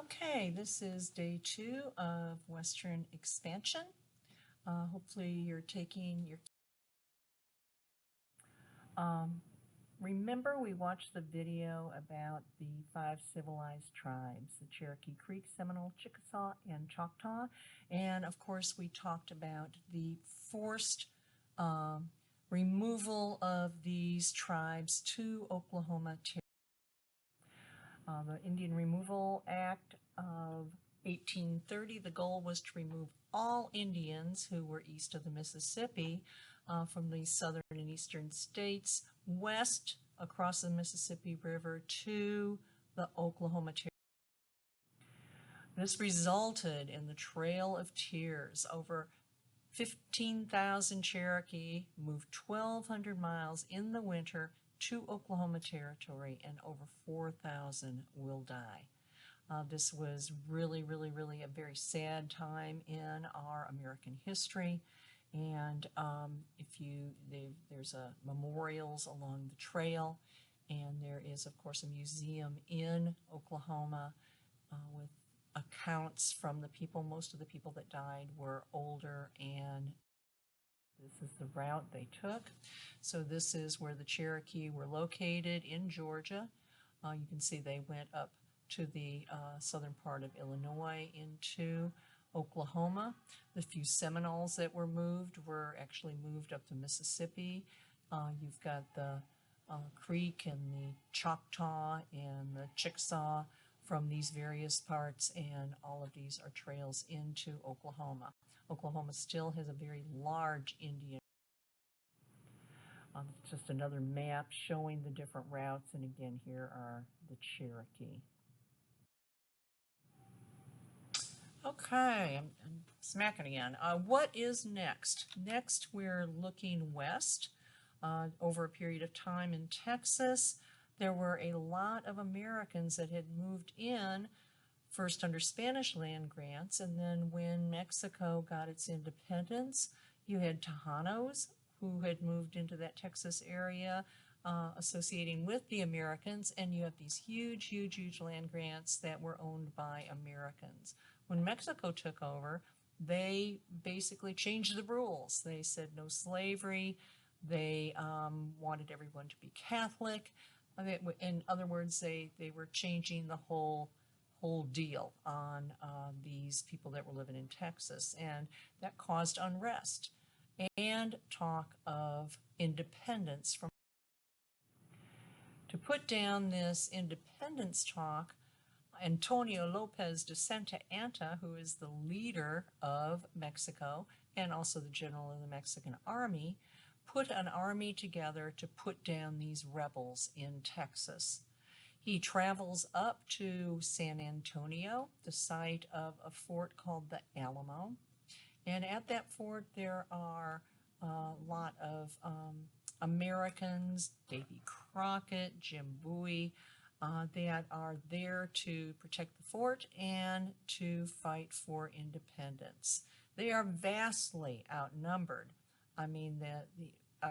Okay, this is day 2 of Western expansion. Hopefully you're taking your... remember we watched the video about the 5 civilized tribes, the Cherokee Creek, Seminole, Chickasaw, and Choctaw. And of course we talked about the forced removal of these tribes to Oklahoma Territory. The Indian Removal Act of 1830, the goal was to remove all Indians who were east of the Mississippi from the southern and eastern states west across the Mississippi River to the Oklahoma Territory. This resulted in the Trail of Tears. Over 15,000 Cherokee moved 1,200 miles in the winter to Oklahoma Territory, and over 4,000 will die. This was really a very sad time in our American history, and there's memorials along the trail, and there is of course a museum in Oklahoma with accounts from the people. Most of the people that died were older, and this is the route they took. So this is where the Cherokee were located in Georgia. You can see they went up to the southern part of Illinois into Oklahoma. The few Seminoles that were moved were actually moved up the Mississippi. You've got the Creek and the Choctaw and the Chickasaw from these various parts, and all of these are trails into Oklahoma. Oklahoma still has a very large Indian. Just another map showing the different routes, and again here are the Cherokee. Okay, I'm smacking again. What is next? Next we're looking west. Over a period of time in Texas, there were a lot of Americans that had moved in, first under Spanish land grants, and then when Mexico got its independence, you had Tejanos who had moved into that Texas area, associating with the Americans, and you have these huge land grants that were owned by Americans. When Mexico took over, they basically changed the rules. They said no slavery. They wanted everyone to be Catholic. In other words, they were changing the whole deal on these people that were living in Texas, and that caused unrest and talk of independence. To put down this independence talk, Antonio Lopez de Santa Anna, who is the leader of Mexico and also the general of the Mexican army, put an army together to put down these rebels in Texas. He travels up to San Antonio, the site of a fort called the Alamo. And at that fort there are a lot of Americans, Davy Crockett, Jim Bowie, that are there to protect the fort and to fight for independence. They are vastly outnumbered. I mean,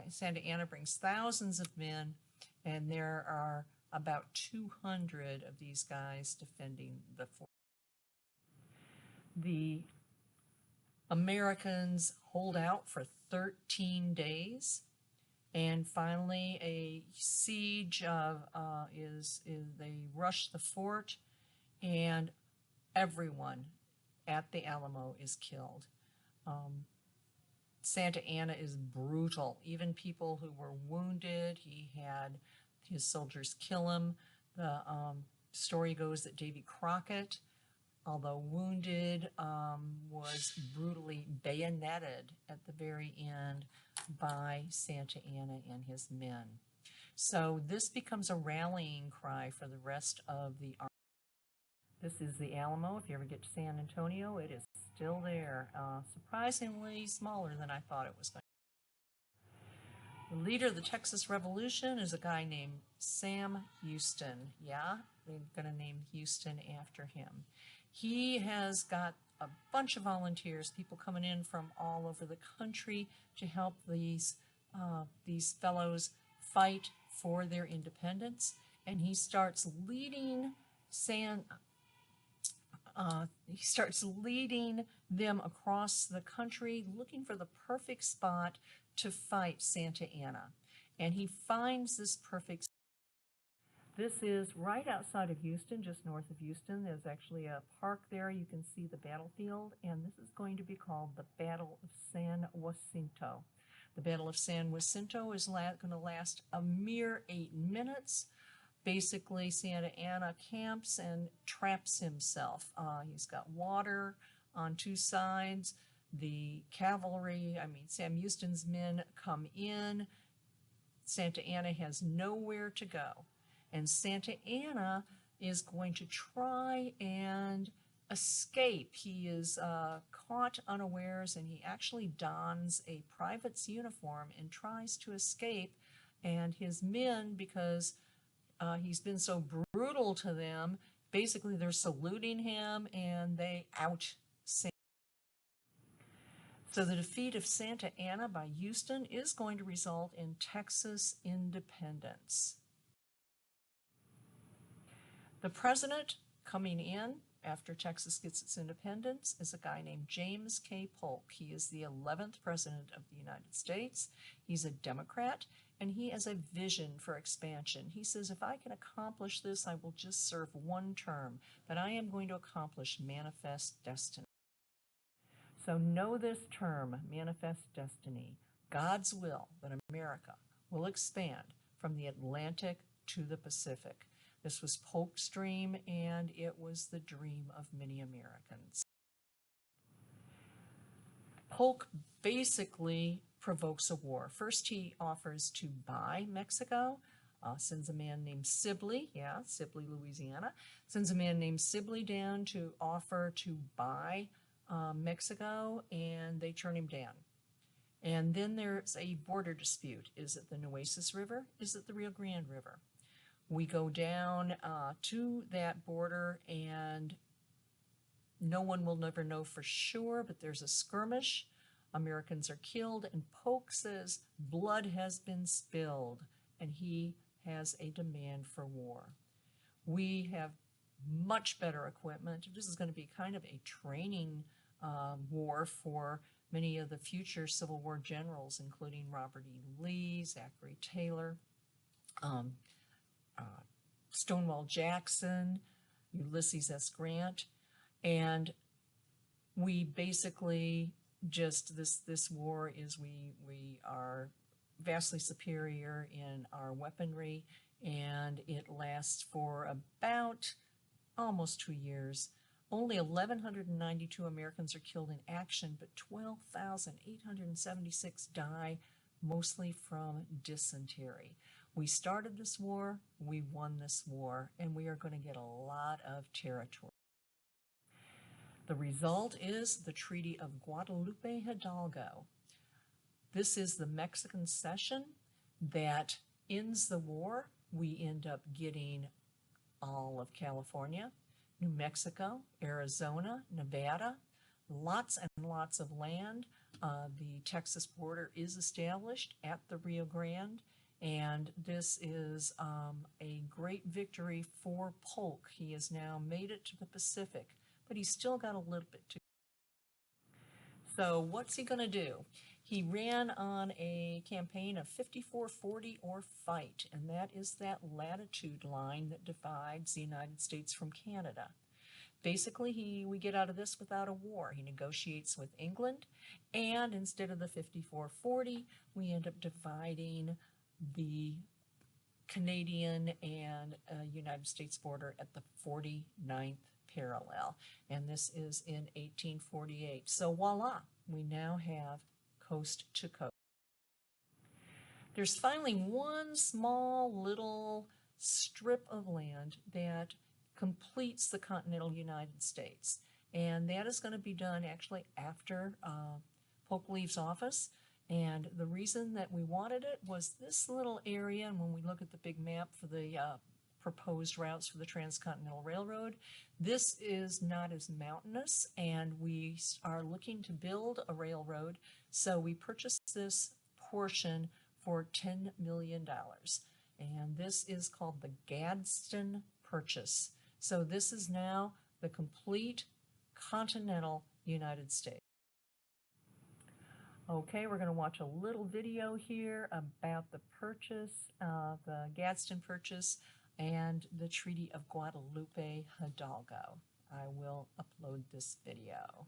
Santa Anna brings thousands of men, and there are about 200 of these guys defending the fort. The Americans hold out for 13 days, and finally a siege they rush the fort, and everyone at the Alamo is killed. Santa Anna is brutal. Even people who were wounded, he had his soldiers kill him. The story goes that Davy Crockett, although wounded, was brutally bayoneted at the very end by Santa Anna and his men. So this becomes a rallying cry for the rest of the army. This is the Alamo. If you ever get to San Antonio, it is still there. Surprisingly smaller than I thought it was going to be. The leader of the Texas Revolution is a guy named Sam Houston. Yeah, they're going to name Houston after him. He has got a bunch of volunteers, people coming in from all over the country to help these fellows fight for their independence. And he starts leading He starts leading them across the country, looking for the perfect spot to fight Santa Anna. And he finds this perfect. This is right outside of Houston, just north of Houston. There's actually a park there. You can see the battlefield, and this is going to be called the Battle of San Jacinto. The Battle of San Jacinto is going to last a mere 8 minutes. Basically, Santa Anna camps and traps himself. He's got water on 2 sides. The cavalry, Sam Houston's men come in. Santa Anna has nowhere to go. And Santa Anna is going to try and escape. He is caught unawares, and he actually dons a private's uniform and tries to escape. And his men, because he's been so brutal to them, basically they're saluting him and they out Santa. So the defeat of Santa Anna by Houston is going to result in Texas independence. The president coming in after Texas gets its independence is a guy named James K. Polk. He is the 11th president of the United States. He's a Democrat, and he has a vision for expansion. He says, if I can accomplish this, I will just serve 1 term, but I am going to accomplish manifest destiny. So know this term, manifest destiny, God's will that America will expand from the Atlantic to the Pacific. This was Polk's dream, and it was the dream of many Americans. Polk basically provokes a war. First, he offers to buy Mexico, sends a man named Sibley, Sibley, Louisiana, sends a man named Sibley down to offer to buy Mexico, and they turn him down. And then there's a border dispute. Is it the Nueces River? Is it the Rio Grande River? We go down to that border, and no one will never know for sure, but there's a skirmish. Americans are killed, and Polk says blood has been spilled, and he has a demand for war. We have much better equipment. This is going to be kind of a training war for many of the future Civil War generals, including Robert E. Lee, Zachary Taylor, Stonewall Jackson, Ulysses S. Grant, and we basically just, this war is, we are vastly superior in our weaponry, and it lasts for about almost 2 years. Only 1,192 Americans are killed in action, but 12,876 die, mostly from dysentery. We started this war, we won this war, and we are going to get a lot of territory. The result is the Treaty of Guadalupe Hidalgo. This is the Mexican cession that ends the war. We end up getting all of California, New Mexico, Arizona, Nevada, lots and lots of land. The Texas border is established at the Rio Grande, and this is a great victory for Polk. He has now made it to the Pacific, but he's still got a little bit to go. So what's he going to do? He ran on a campaign of 54-40 or fight, and that is that latitude line that divides the United States from Canada. Basically, we get out of this without a war. He negotiates with England, and instead of the 54-40, we end up dividing the Canadian and United States border at the 49th parallel, and this is in 1848. So voila, we now have coast to coast. There's finally one small little strip of land that completes the continental United States, and that is going to be done actually after Polk leaves office. And the reason that we wanted it was this little area, and when we look at the big map for the proposed routes for the Transcontinental Railroad, this is not as mountainous, and we are looking to build a railroad, so we purchased this portion for $10 million, and this is called the Gadsden Purchase. So this is now the complete continental United States. Okay, we're going to watch a little video here about the purchase, the Gadsden Purchase, and the Treaty of Guadalupe, Hidalgo. I will upload this video.